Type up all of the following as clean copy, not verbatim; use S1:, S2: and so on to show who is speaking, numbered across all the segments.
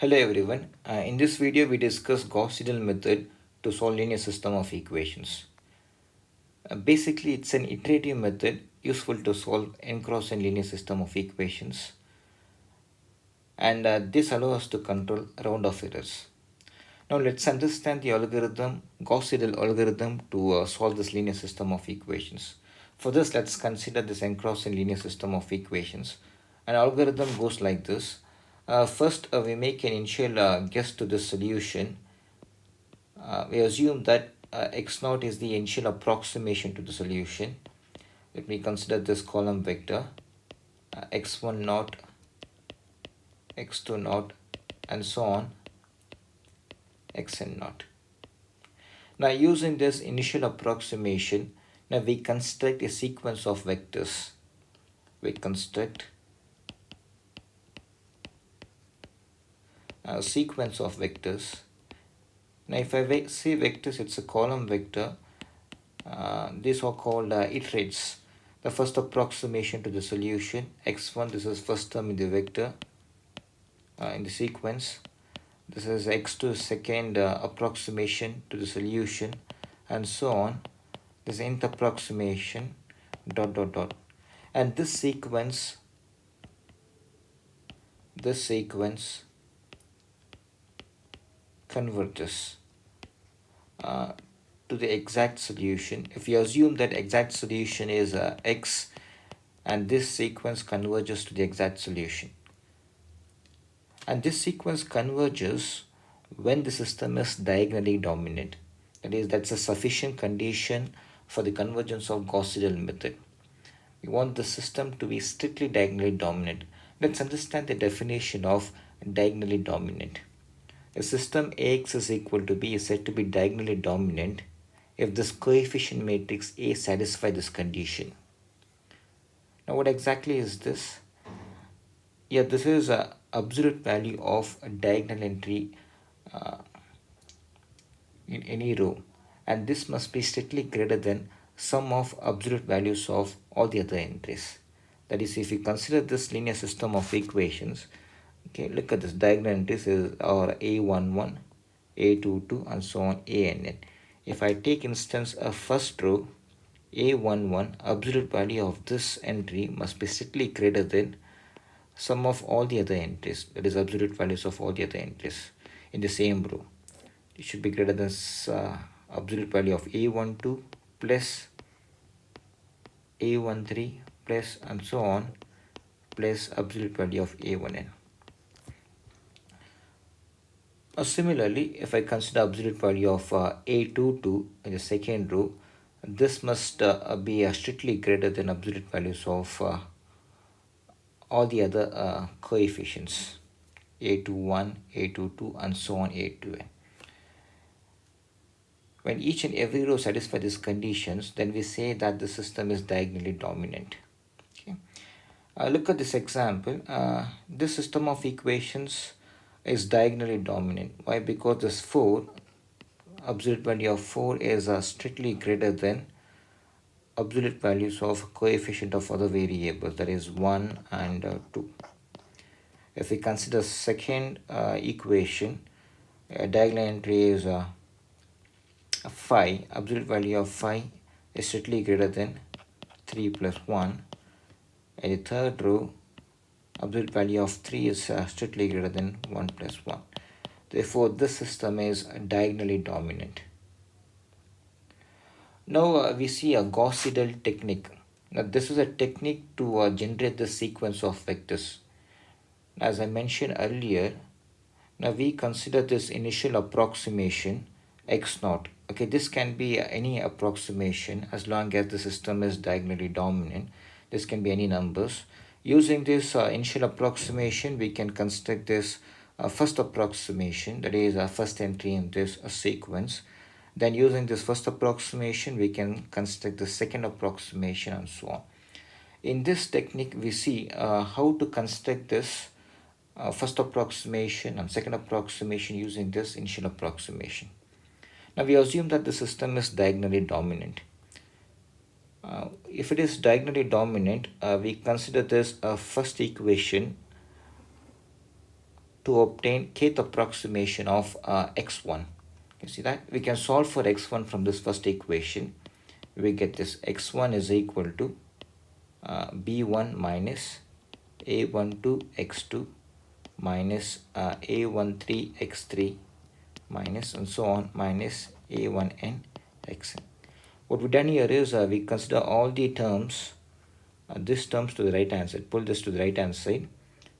S1: Hello everyone. In this video we discuss Gauss Seidel method to solve linear system of equations. Basically it's an iterative method useful to solve n cross n linear system of equations, and this allows us to control round of errors. Now let's understand the algorithm, Gauss Seidel algorithm to solve this linear system of equations. For this, let's consider this n cross n linear system of equations. An algorithm goes like this. First, we make an initial guess to the solution. We assume that x0 is the initial approximation to the solution. Let me consider this column vector, x1 naught, x2 naught, and so on, xn naught. Now using this initial approximation, now we construct a sequence of vectors. We construct a sequence of vectors. Now if I say vectors, it's a column vector. These are called iterates. The first approximation to the solution, x1, this is first term in the vector in the sequence. This is x2, second approximation to the solution, and so on. This nth approximation, dot dot dot. And this sequence converges to the exact solution. If you assume that exact solution is x, and this sequence converges to the exact solution. And this sequence converges when the system is diagonally dominant. That is, that's a sufficient condition for the convergence of Gauss Seidel method. We want the system to be strictly diagonally dominant. Let's understand the definition of diagonally dominant. A system Ax is equal to B is said to be diagonally dominant if this coefficient matrix A satisfies this condition. Now what exactly is this? Yeah, this is a absolute value of a diagonal entry in any row, and this must be strictly greater than sum of absolute values of all the other entries. That is, if you consider this linear system of equations, okay, look at this diagonal entries is our a11, a22, and so on, ann. If I take instance a first row, a11, absolute value of this entry must be strictly greater than sum of all the other entries, that is absolute values of all the other entries in the same row. It should be greater than absolute value of a12 plus a13 plus and so on plus absolute value of a1n. Similarly, if I consider absolute value of a22 in the second row, this must be strictly greater than absolute values of all the other coefficients, a21, a22, and so on, a2n. When each and every row satisfies these conditions, then we say that the system is diagonally dominant. Okay. Look at this example. This system of equations is diagonally dominant. Why? Because this 4, absolute value of 4 is strictly greater than absolute values of coefficient of other variables, that is 1 and 2. If we consider second equation, diagonal entry is 5, absolute value of 5 is strictly greater than 3 plus 1. And the third row, absolute value of 3 is strictly greater than 1 plus 1. Therefore, this system is diagonally dominant. Now we see a Gauss Seidel technique. Now this is a technique to generate the sequence of vectors. As I mentioned earlier, now we consider this initial approximation x0. Okay, this can be any approximation as long as the system is diagonally dominant. This can be any numbers. Using this initial approximation, we can construct this first approximation, that is first entry in this sequence. Then using this first approximation, we can construct the second approximation and so on. In this technique, we see how to construct this first approximation and second approximation using this initial approximation. Now we assume that the system is diagonally dominant. If it is diagonally dominant, we consider this a first equation to obtain kth approximation of x1. You see that? We can solve for x1 from this first equation. We get this x1 is equal to b1 minus a12 x2 minus a13 x3 minus and so on minus a1n xn. What we've done here is we consider all the terms, this terms to the right hand side, pull this to the right hand side,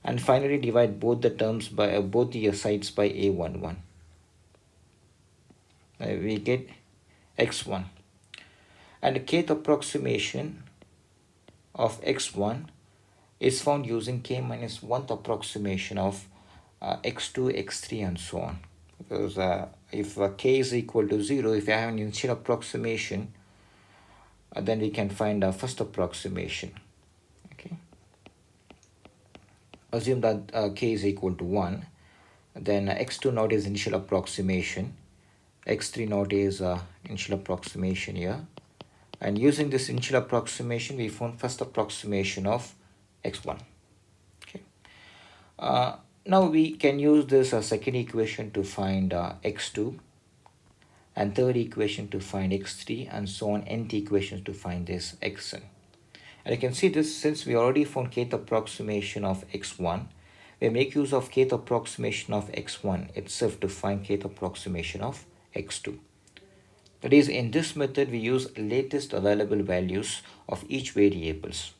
S1: and finally divide both the terms by both the sides by a11. We get x1, and the kth approximation of x1 is found using k minus 1th approximation of x2, x3 and so on. Because if k is equal to 0, if I have an initial approximation, then we can find our first approximation. Okay. Assume that k is equal to 1, then x2 naught is initial approximation, x3 naught is initial approximation here, and using this initial approximation we found first approximation of x1. Okay. Now we can use this second equation to find x2, and third equation to find x3, and so on, nth equations to find this xn. And you can see this, since we already found kth approximation of x1, we make use of kth approximation of x1 itself to find kth approximation of x2. That is, in this method we use latest available values of each variables,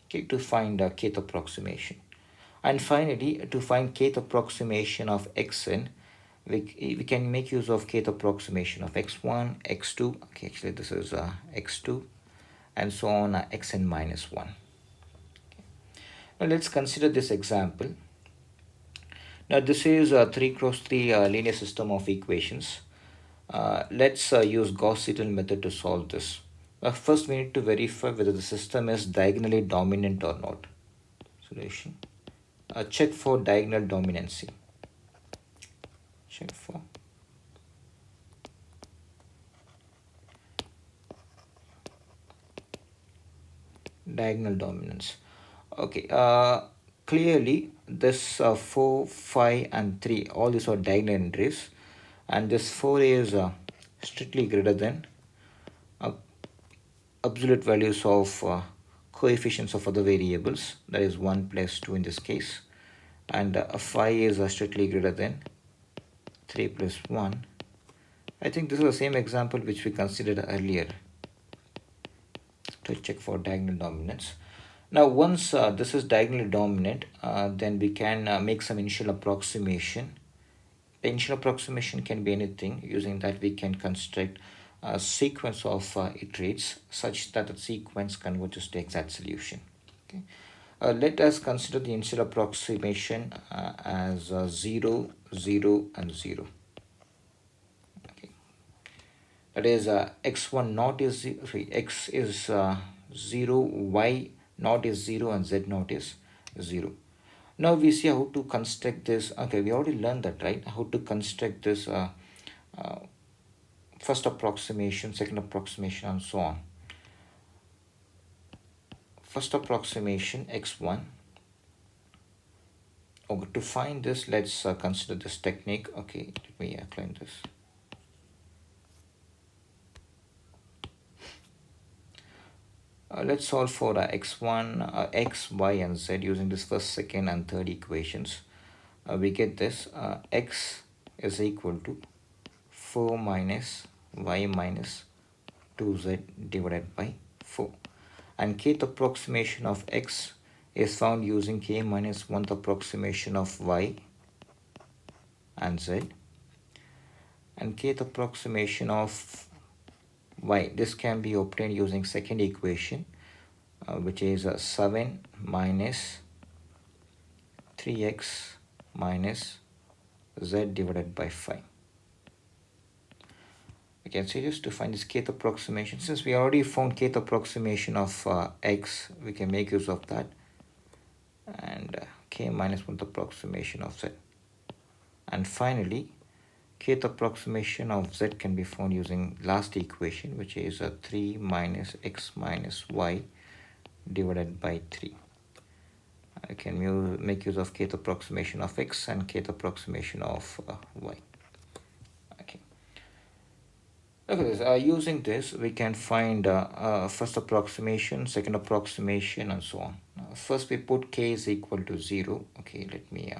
S1: okay, to find kth approximation. And finally, to find kth approximation of xn, we can make use of kth approximation of x1, x2, okay, actually this is x2, and so on xn minus 1. Okay. Now let's consider this example. Now this is a 3 cross 3 linear system of equations. Let's use Gauss Seidel method to solve this. First we need to verify whether the system is diagonally dominant or not. Solution. Check for diagonal dominancy. Check for diagonal dominance. Okay, clearly this 4, 5 and 3, all these are diagonal entries, and this 4 is strictly greater than absolute values of coefficients of other variables, that is 1 plus 2 in this case, and 5 is strictly greater than 3 plus 1. I think this is the same example which we considered earlier to check for diagonal dominance. Now once this is diagonally dominant, then we can make some initial approximation. The initial approximation can be anything. Using that we can construct a sequence of iterates such that the sequence converges to exact solution. Okay. Let us consider the initial approximation as 0, 0 and 0. Okay. That is x1 naught is 0, sorry, x is 0, y naught is 0 and z naught is 0. Now we see how to construct this. Okay, we already learned that, right? How to construct this first approximation, second approximation and so on. First approximation x1. Okay, to find this, let's consider this technique. Okay, let me clean this. Let's solve for x1, x, y and z using this first, second and third equations. We get this x is equal to 4 minus y minus 2z divided by 4. And kth approximation of x is found using k minus 1th approximation of y and z. And kth approximation of y, this can be obtained using second equation, which is 7 minus 3x minus z divided by 5. We can say just to find this kth approximation. Since we already found kth approximation of x, we can make use of that, and k minus 1 approximation of z. And finally, kth approximation of z can be found using last equation, which is 3 minus x minus y divided by 3. I can make use of kth approximation of x and kth approximation of y. Okay. Look at this. Using this, we can find first approximation, second approximation, and so on. First, we put k is equal to 0. Okay, let me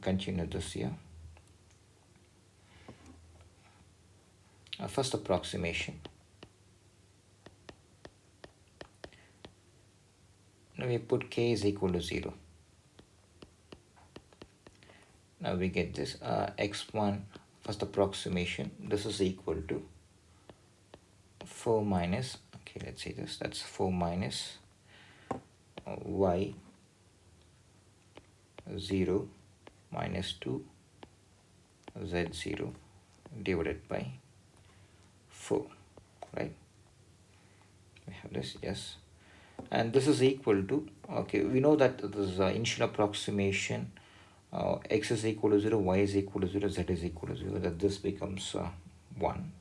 S1: continue this here. First approximation. Now we put k is equal to 0. Now we get this x1 first approximation. This is equal to 4 minus, okay, let's say this, that's 4 minus y 0 minus 2 z0 divided by 4, right? We have this, yes. And this is equal to, okay, we know that this is initial approximation, x is equal to 0, y is equal to 0, z is equal to 0, that this becomes 1.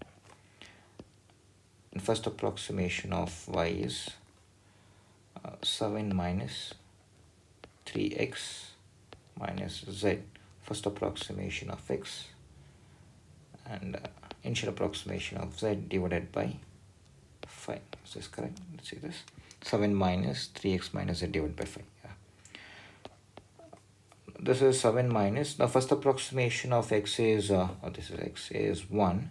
S1: And first approximation of y is 7 minus 3x minus z, first approximation of x, and initial approximation of z divided by 5. Is this correct? Let's see this. 7 minus 3x minus z divided by 5. Yeah. This is 7 minus, the first approximation of x is, this is x is 1.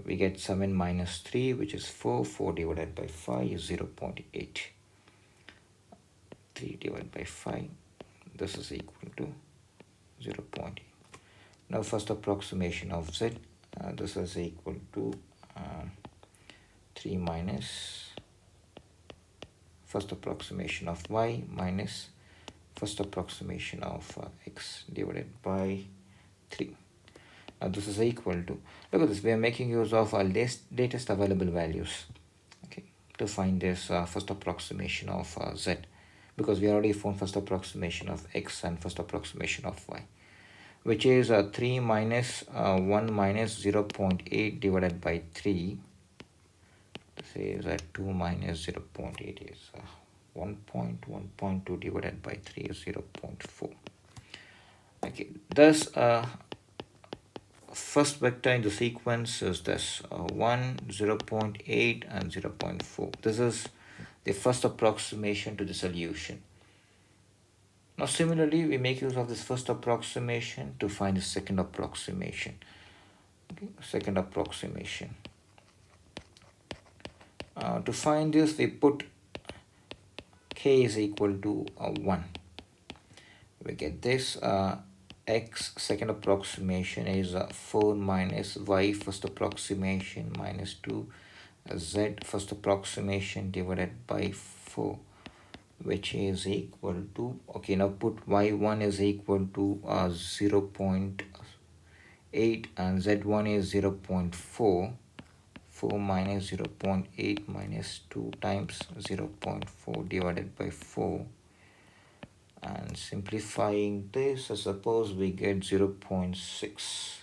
S1: We get 7 minus 3, which is 4. 4 divided by 5 is 0.8. 3 divided by 5. This is equal to 0.8. Now first approximation of z, this is equal to 3 minus first approximation of y minus first approximation of x divided by 3. Now this is equal to, look at this, we are making use of our latest available values, okay, to find this first approximation of z, because we already found first approximation of x and first approximation of y, which is 3 minus 1 minus 0.8 divided by 3. This is 2 minus 0.8 is 1.2 divided by 3 is 0.4. Okay, thus first vector in the sequence is this 1, 0.8 and 0.4. This is the first approximation to the solution. Now similarly, we make use of this first approximation to find the second approximation. Okay, second approximation. To find this, we put k is equal to 1. We get this x second approximation is 4 minus y first approximation minus 2 z first approximation divided by 4, which is equal to, okay, now put y1 is equal to 0.8 and z1 is 0.4. 4 minus 0.8 minus 2 times 0.4 divided by 4, and simplifying this, I suppose we get 0.6.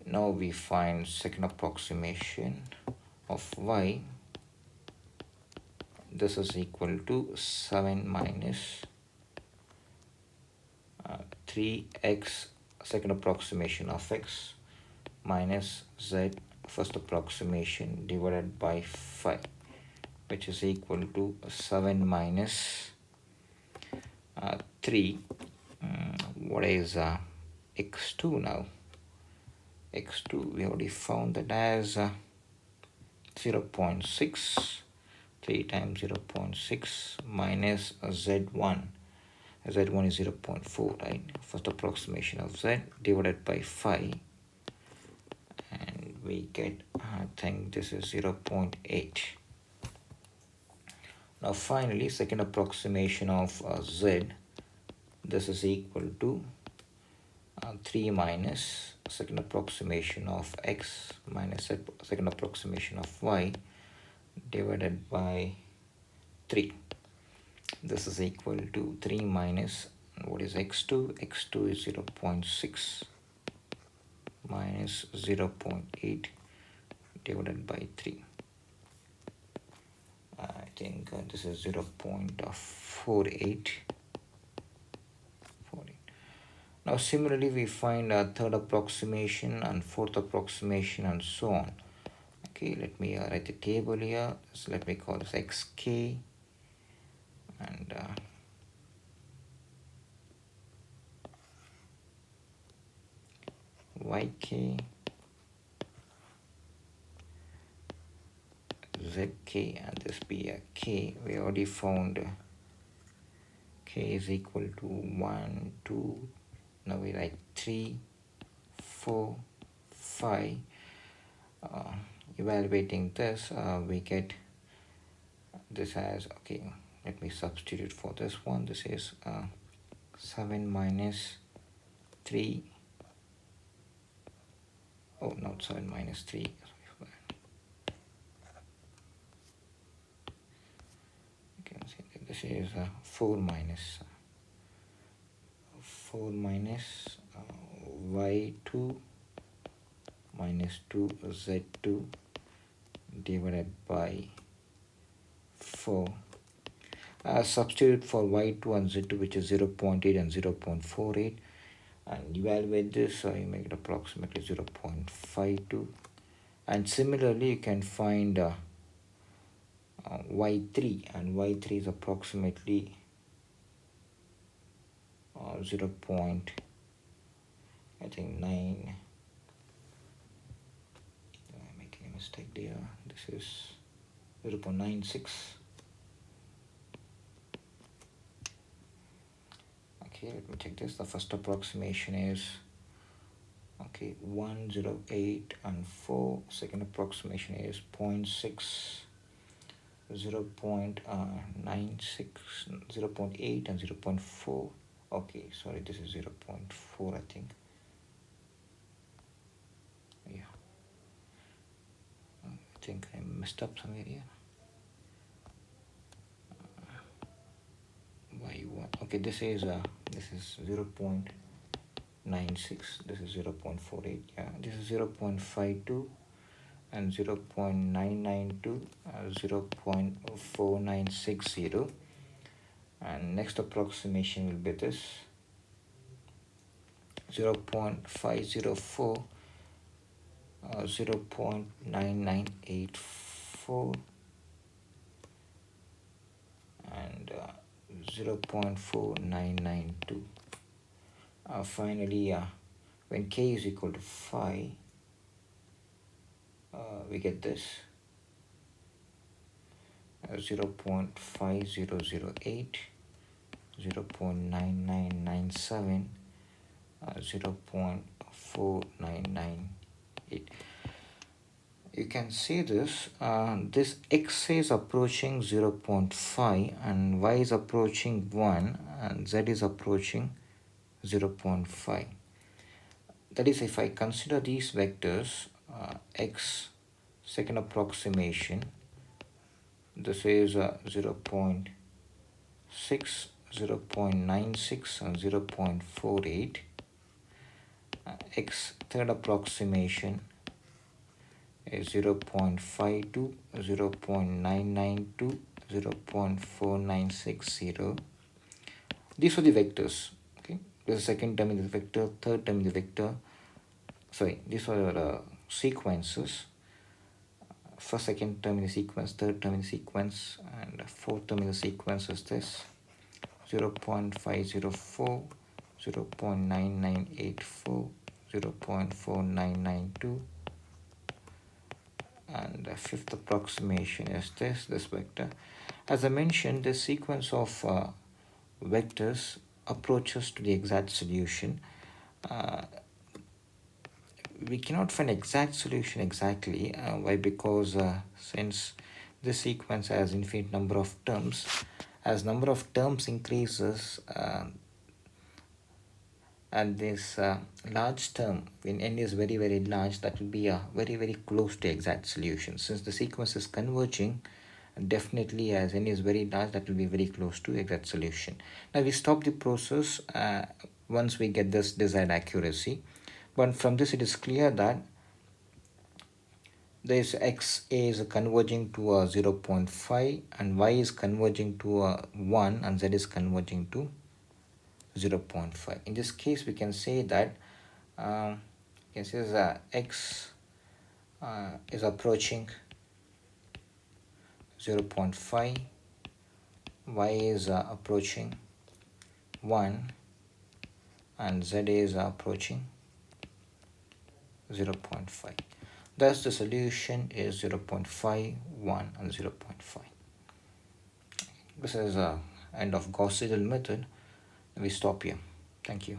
S1: Now we find second approximation of y. This is equal to 7 minus 3x second approximation of x minus z first approximation divided by 5, which is equal to 7 minus 3. What is x2 now? x2 we already found that as 0.6. 3 times 0.6 minus z1. z1 is 0.4, right? First approximation of z divided by 5. And we get, I think this is 0.8. Now finally, second approximation of z. This is equal to 3 minus second approximation of x minus second approximation of y divided by 3. This is equal to 3 minus, what is x2? x2 is 0.6 minus 0.8 divided by 3. think this is 0.48. Now similarly we find a third approximation and fourth approximation and so on. Okay, let me write the table here. So let me call this xk and yk, zk, and this be a k. We already found k is equal to 1, 2. Now we write 3, 4, 5. Evaluating this, we get this as, okay, let me substitute for this one. This is 7 minus 3. Oh, not 7 minus 3. You can see that this is 4 minus y2 minus 2z2 divided by 4. Substitute for y2 and z2, which is 0.8 and 0.48, and evaluate this, so you make it approximately 0.52. And similarly you can find y3, and y3 is approximately 0. I think 9. I'm making a mistake there. This is 0.96. Okay, let me check this. The first approximation is 108 and 4. Second approximation is 0.6, 0.96, 0.8 and 0.4. Okay, sorry, this is 0.4, I think. Yeah, I think I messed up somewhere here. Y1. Okay, this is 0.96. This is 0.48. Yeah, this is 0.52 and 0.992, 0.4960. And next approximation will be this 0.504, 0.9984, and 0.4992. Finally, when k is equal to 5, we get this 0.5008, 0.9997, 0.4998. You can see this, this x is approaching 0.5 and y is approaching 1 and z is approaching 0.5. That is, if I consider these vectors, x, second approximation, this is 0.6, 0.96 and 0.48. X, third approximation, is 0.52, 0.992, 0.4960. These are the vectors. Okay, the second term is the vector, third term is the vector. Sorry, these are the sequences. First, second term in the sequence, third term in the sequence, and fourth term in the sequence is this 0.504, 0.9984, 0.4992, and the fifth approximation is this vector. As I mentioned, the sequence of vectors approaches to the exact solution. We cannot find exact solution exactly. Why? Because since this sequence has infinite number of terms, as number of terms increases, and this large term, when n is very very large, that will be very very close to exact solution. Since the sequence is converging, definitely as n is very large, that will be very close to exact solution. Now we stop the process once we get this desired accuracy. But from this it is clear that this x is converging to a 0.5 and y is converging to a 1 and z is converging to 0.5. In this case, we can say that x is approaching 0.5, y is approaching 1 and z is approaching 0.5. Thus the solution is 0.5, 1 and 0.5. This is end of Gauss Seidel method. We stop here. Thank you.